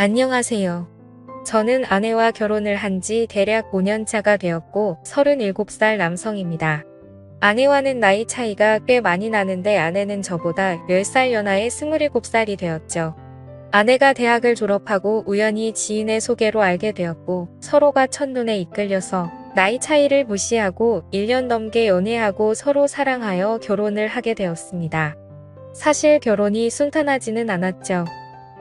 안녕하세요. 저는 아내와 결혼을 한 지 대략 5년 차가 되었고 37살 남성입니다. 아내와는 나이 차이가 꽤 많이 나는데 아내는 저보다 10살 연하의 27살이 되었죠. 아내가 대학을 졸업하고 우연히 지인의 소개로 알게 되었고 서로가 첫눈에 이끌려서 나이 차이를 무시하고 1년 넘게 연애하고 서로 사랑하여 결혼을 하게 되었습니다. 사실 결혼이 순탄하지는 않았죠.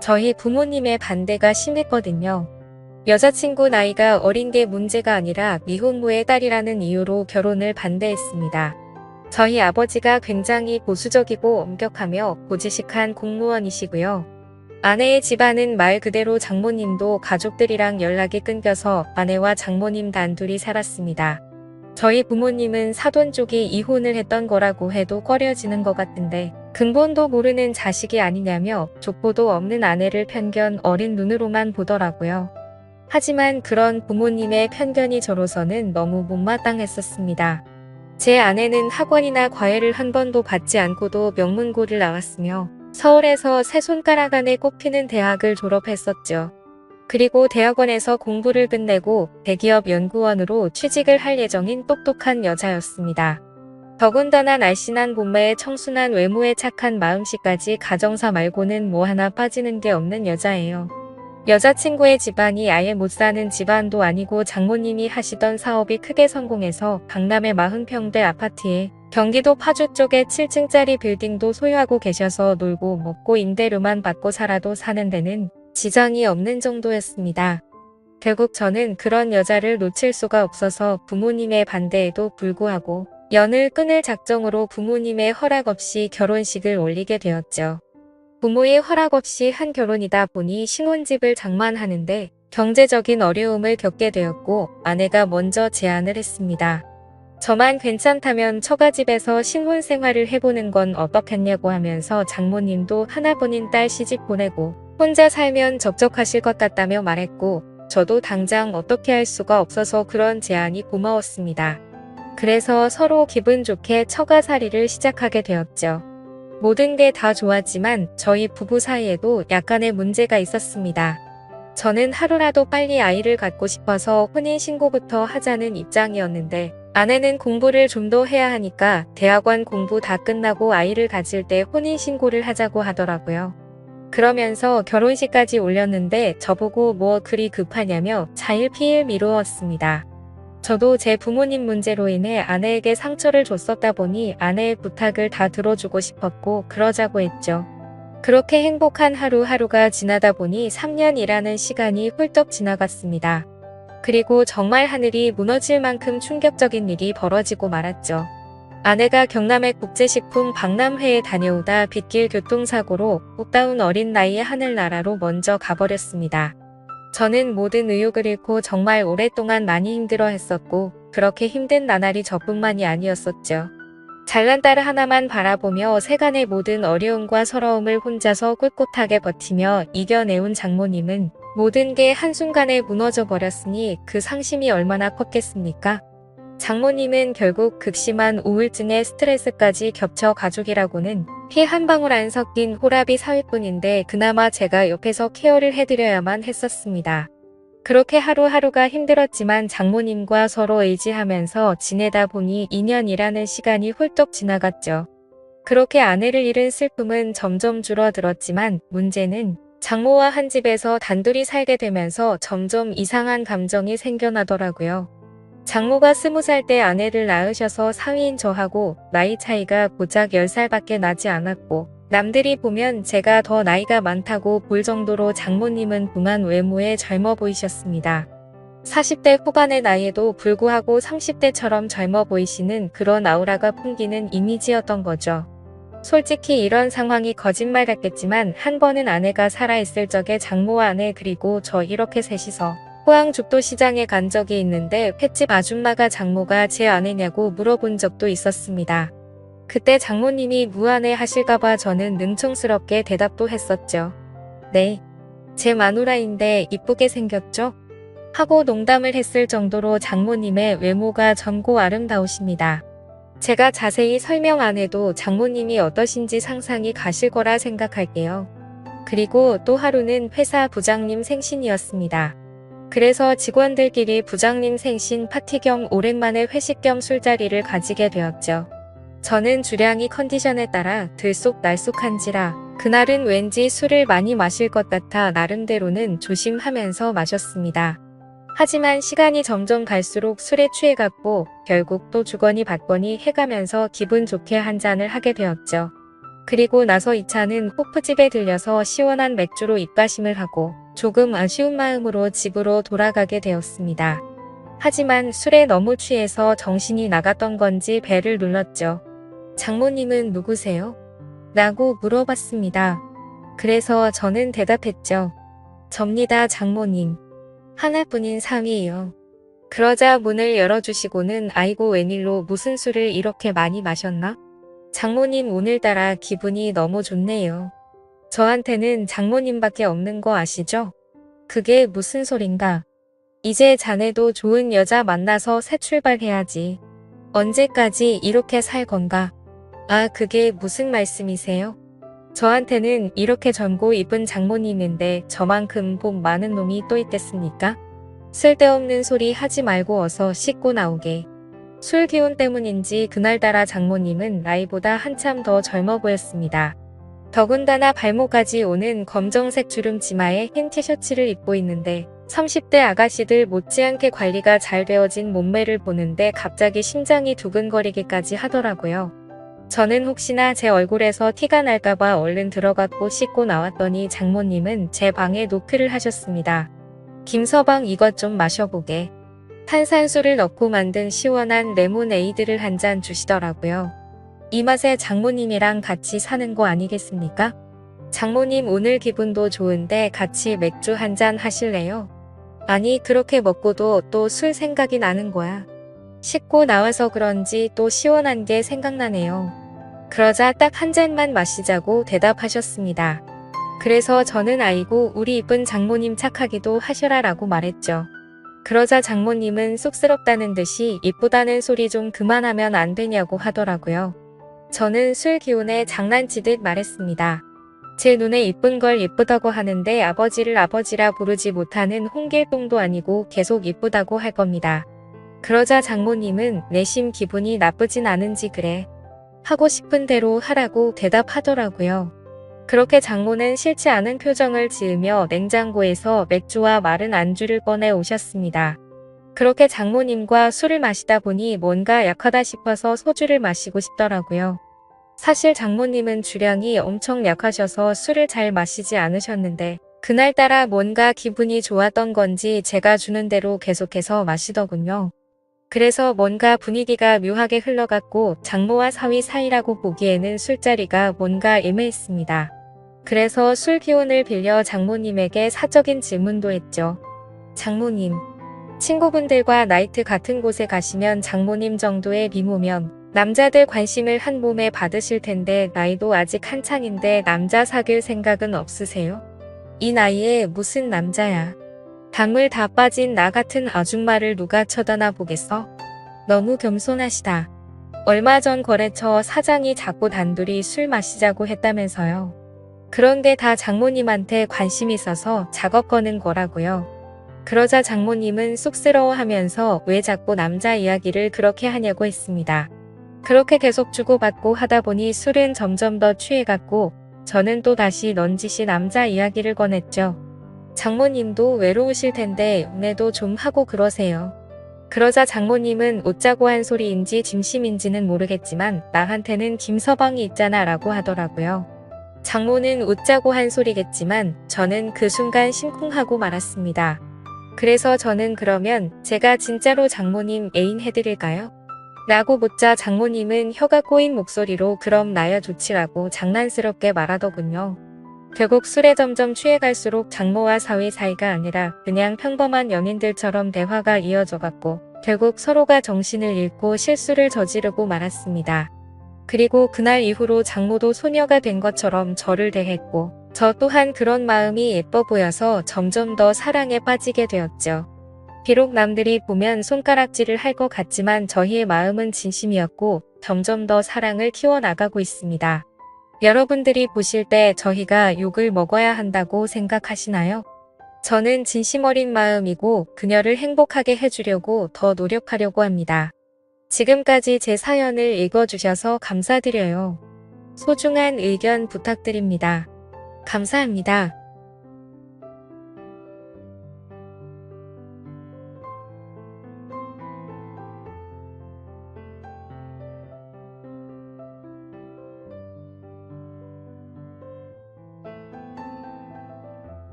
저희 부모님의 반대가 심했거든요. 여자친구 나이가 어린 게 문제가 아니라 미혼모의 딸이라는 이유로 결혼을 반대했습니다. 저희 아버지가 굉장히 보수적이고 엄격하며 고지식한 공무원이시고요. 아내의 집안은 말 그대로 장모님도 가족들이랑 연락이 끊겨서 아내와 장모님 단둘이 살았습니다. 저희 부모님은 사돈 쪽이 이혼을 했던 거라고 해도 꺼려지는 것 같은데 근본도 모르는 자식이 아니냐며 족보도 없는 아내를 편견 어린 눈으로만 보더라고요. 하지만 그런 부모님의 편견이 저로서는 너무 못마땅했었습니다. 제 아내는 학원이나 과외를 한 번도 받지 않고도 명문고를 나왔으며 서울에서 세 손가락 안에 꼽히는 대학을 졸업했었죠. 그리고 대학원에서 공부를 끝내고 대기업 연구원으로 취직을 할 예정인 똑똑한 여자였습니다. 더군다나 날씬한 몸매에 청순한 외모에 착한 마음씨까지 가정사 말고는 뭐 하나 빠지는 게 없는 여자예요. 여자친구의 집안이 아예 못 사는 집안도 아니고 장모님이 하시던 사업이 크게 성공해서 강남의 40평대 아파트에 경기도 파주 쪽에 7층짜리 빌딩도 소유하고 계셔서 놀고 먹고 임대료만 받고 살아도 사는 데는 지장이 없는 정도였습니다. 결국 저는 그런 여자를 놓칠 수가 없어서 부모님의 반대에도 불구하고 연을 끊을 작정으로 부모님의 허락 없이 결혼식을 올리게 되었죠. 부모의 허락 없이 한 결혼이다 보니 신혼집을 장만하는데 경제적인 어려움을 겪게 되었고 아내가 먼저 제안을 했습니다. 저만 괜찮다면 처가집에서 신혼 생활을 해보는 건 어떻겠냐고 하면서 장모님도 하나뿐인 딸 시집 보내고 혼자 살면 적적하실 것 같다며 말했고 저도 당장 어떻게 할 수가 없어서 그런 제안이 고마웠습니다. 그래서 서로 기분 좋게 처가살이를 시작하게 되었죠. 모든 게 다 좋았지만 저희 부부 사이에도 약간의 문제가 있었습니다. 저는 하루라도 빨리 아이를 갖고 싶어서 혼인신고부터 하자는 입장이었는데 아내는 공부를 좀 더 해야 하니까 대학원 공부 다 끝나고 아이를 가질 때 혼인신고를 하자고 하더라고요. 그러면서 결혼식까지 올렸는데 저보고 뭐 그리 급하냐며 차일피일 미루었습니다. 저도 제 부모님 문제로 인해 아내에게 상처를 줬었다 보니 아내의 부탁을 다 들어주고 싶었고 그러자고 했죠. 그렇게 행복한 하루하루가 지나다 보니 3년이라는 시간이 훌쩍 지나갔습니다. 그리고 정말 하늘이 무너질 만큼 충격적인 일이 벌어지고 말았죠. 아내가 경남의 국제식품 박람회에 다녀오다 빗길 교통사고로 꽃다운 어린 나이에 하늘나라로 먼저 가버렸습니다. 저는 모든 의욕을 잃고 정말 오랫동안 많이 힘들어했었고 그렇게 힘든 나날이 저뿐만이 아니었었죠. 잘난 딸 하나만 바라보며 세간의 모든 어려움과 서러움을 혼자서 꿋꿋하게 버티며 이겨내온 장모님은 모든 게 한순간에 무너져 버렸으니 그 상심이 얼마나 컸겠습니까? 장모님은 결국 극심한 우울증에 스트레스까지 겹쳐 가족이라고는 피 한 방울 안 섞인 호라비 사위뿐인데 그나마 제가 옆에서 케어를 해드려야만 했었습니다. 그렇게 하루하루가 힘들었지만 장모님과 서로 의지하면서 지내다 보니 2년이라는 시간이 훌쩍 지나갔죠. 그렇게 아내를 잃은 슬픔은 점점 줄어들었지만 문제는 장모와 한 집에서 단둘이 살게 되면서 점점 이상한 감정이 생겨나더라고요. 장모가 20살 때 아내를 낳으셔서 사위인 저하고 나이 차이가 고작 10살밖에 나지 않았고 남들이 보면 제가 더 나이가 많다고 볼 정도로 장모님은 동안 외모에 젊어 보이셨습니다. 40대 후반의 나이에도 불구하고 30대처럼 젊어 보이시는 그런 아우라가 풍기는 이미지였던 거죠. 솔직히 이런 상황이 거짓말 같겠지만 한 번은 아내가 살아있을 적에 장모와 아내 그리고 저 이렇게 셋이서 포항죽도시장에 간 적이 있는데 횟집 아줌마가 장모가 제 아내냐고 물어본 적도 있었습니다. 그때 장모님이 무안해 하실까봐 저는 능청스럽게 대답도 했었죠. 네. 제 마누라인데 이쁘게 생겼죠? 하고 농담을 했을 정도로 장모님의 외모가 젊고 아름다우십니다. 제가 자세히 설명 안 해도 장모님이 어떠신지 상상이 가실 거라 생각할게요. 그리고 또 하루는 회사 부장님 생신이었습니다. 그래서 직원들끼리 부장님 생신 파티 겸 오랜만에 회식 겸 술자리를 가지게 되었죠. 저는 주량이 컨디션에 따라 들쑥날쑥한지라 그날은 왠지 술을 많이 마실 것 같아 나름대로는 조심하면서 마셨습니다. 하지만 시간이 점점 갈수록 술에 취해갔고 결국 또 주거니 받거니 해가면서 기분 좋게 한 잔을 하게 되었죠. 그리고 나서 2차는 호프집에 들려서 시원한 맥주로 입가심을 하고 조금 아쉬운 마음으로 집으로 돌아가게 되었습니다. 하지만 술에 너무 취해서 정신이 나갔던 건지 배를 눌렀죠. 장모님은 누구세요? 라고 물어봤습니다. 그래서 저는 대답했죠. 접니다 장모님. 하나뿐인 사위예요. 그러자 문을 열어주시고는 아이고 웬일로 무슨 술을 이렇게 많이 마셨나? 장모님 오늘따라 기분이 너무 좋네요. 저한테는 장모님밖에 없는 거 아시죠? 그게 무슨 소린가? 이제 자네도 좋은 여자 만나서 새 출발해야지. 언제까지 이렇게 살 건가? 아, 그게 무슨 말씀이세요? 저한테는 이렇게 젊고 이쁜 장모님인데 저만큼 복 많은 놈이 또 있겠습니까? 쓸데없는 소리 하지 말고 어서 씻고 나오게. 술 기운 때문인지 그날따라 장모님은 나이보다 한참 더 젊어 보였습니다. 더군다나 발목까지 오는 검정색 주름 치마에 흰 티셔츠를 입고 있는데 30대 아가씨들 못지않게 관리가 잘 되어진 몸매를 보는데 갑자기 심장이 두근거리기까지 하더라고요. 저는 혹시나 제 얼굴에서 티가 날까봐 얼른 들어갔고 씻고 나왔더니 장모님은 제 방에 노크를 하셨습니다. 김서방 이것 좀 마셔보게. 탄산수를 넣고 만든 시원한 레모네이드를 한 잔 주시더라고요. 이 맛에 장모님이랑 같이 사는 거 아니겠습니까? 장모님 오늘 기분도 좋은데 같이 맥주 한 잔 하실래요? 아니 그렇게 먹고도 또 술 생각이 나는 거야. 씻고 나와서 그런지 또 시원한 게 생각나네요. 그러자 딱 한 잔만 마시자고 대답하셨습니다. 그래서 저는 아이고 우리 이쁜 장모님 착하기도 하셔라 라고 말했죠. 그러자 장모님은 쑥스럽다는 듯이 이쁘다는 소리 좀 그만하면 안 되냐고 하더라고요. 저는 술 기운에 장난치듯 말했습니다. 제 눈에 이쁜 걸 이쁘다고 하는데 아버지를 아버지라 부르지 못하는 홍길동도 아니고 계속 이쁘다고 할 겁니다. 그러자 장모님은 내심 기분이 나쁘진 않은지 그래. 하고 싶은 대로 하라고 대답하더라고요. 그렇게 장모는 싫지 않은 표정을 지으며 냉장고에서 맥주와 마른 안주를 꺼내 오셨습니다. 그렇게 장모님과 술을 마시다 보니 뭔가 약하다 싶어서 소주를 마시고 싶더라고요. 사실 장모님은 주량이 엄청 약하셔서 술을 잘 마시지 않으셨는데 그날따라 뭔가 기분이 좋았던 건지 제가 주는 대로 계속해서 마시더군요. 그래서 뭔가 분위기가 묘하게 흘러갔고 장모와 사위 사이라고 보기에는 술자리가 뭔가 애매했습니다. 그래서 술 기운을 빌려 장모님에게 사적인 질문도 했죠. 장모님, 친구분들과 나이트 같은 곳에 가시면 장모님 정도의 미모면 남자들 관심을 한 몸에 받으실 텐데 나이도 아직 한창인데 남자 사귈 생각은 없으세요? 이 나이에 무슨 남자야. 당물 다 빠진 나 같은 아줌마를 누가 쳐다나 보겠어? 너무 겸손하시다. 얼마 전 거래처 사장이 자꾸 단둘이 술 마시자고 했다면서요. 그런데 다 장모님한테 관심 있어서 작업 거는 거라고요. 그러자 장모님은 쑥스러워하면서 왜 자꾸 남자 이야기를 그렇게 하냐고 했습니다. 그렇게 계속 주고받고 하다 보니 술은 점점 더 취해갔고 저는 또 다시 넌지시 남자 이야기를 꺼냈죠. 장모님도 외로우실 텐데 연애도 좀 하고 그러세요. 그러자 장모님은 웃자고 한 소리인지 진심인지는 모르겠지만 나한테는 김서방이 있잖아 라고 하더라고요. 장모는 웃자고 한 소리겠지만 저는 그 순간 심쿵하고 말았습니다. 그래서 저는 그러면 제가 진짜로 장모님 애인 해드릴까요? 라고 묻자 장모님은 혀가 꼬인 목소리로 그럼 나야 좋지라고 장난스럽게 말하더군요. 결국 술에 점점 취해갈수록 장모와 사위 사이가 아니라 그냥 평범한 연인들처럼 대화가 이어져갔고 결국 서로가 정신을 잃고 실수를 저지르고 말았습니다. 그리고 그날 이후로 장모도 소녀가 된 것처럼 저를 대했고 저 또한 그런 마음이 예뻐 보여서 점점 더 사랑에 빠지게 되었죠. 비록 남들이 보면 손가락질을 할 것 같지만 저희의 마음은 진심이었고 점점 더 사랑을 키워나가고 있습니다. 여러분들이 보실 때 저희가 욕을 먹어야 한다고 생각하시나요? 저는 진심 어린 마음이고 그녀를 행복하게 해주려고 더 노력하려고 합니다. 지금까지 제 사연을 읽어주셔서 감사드려요. 소중한 의견 부탁드립니다. 감사합니다.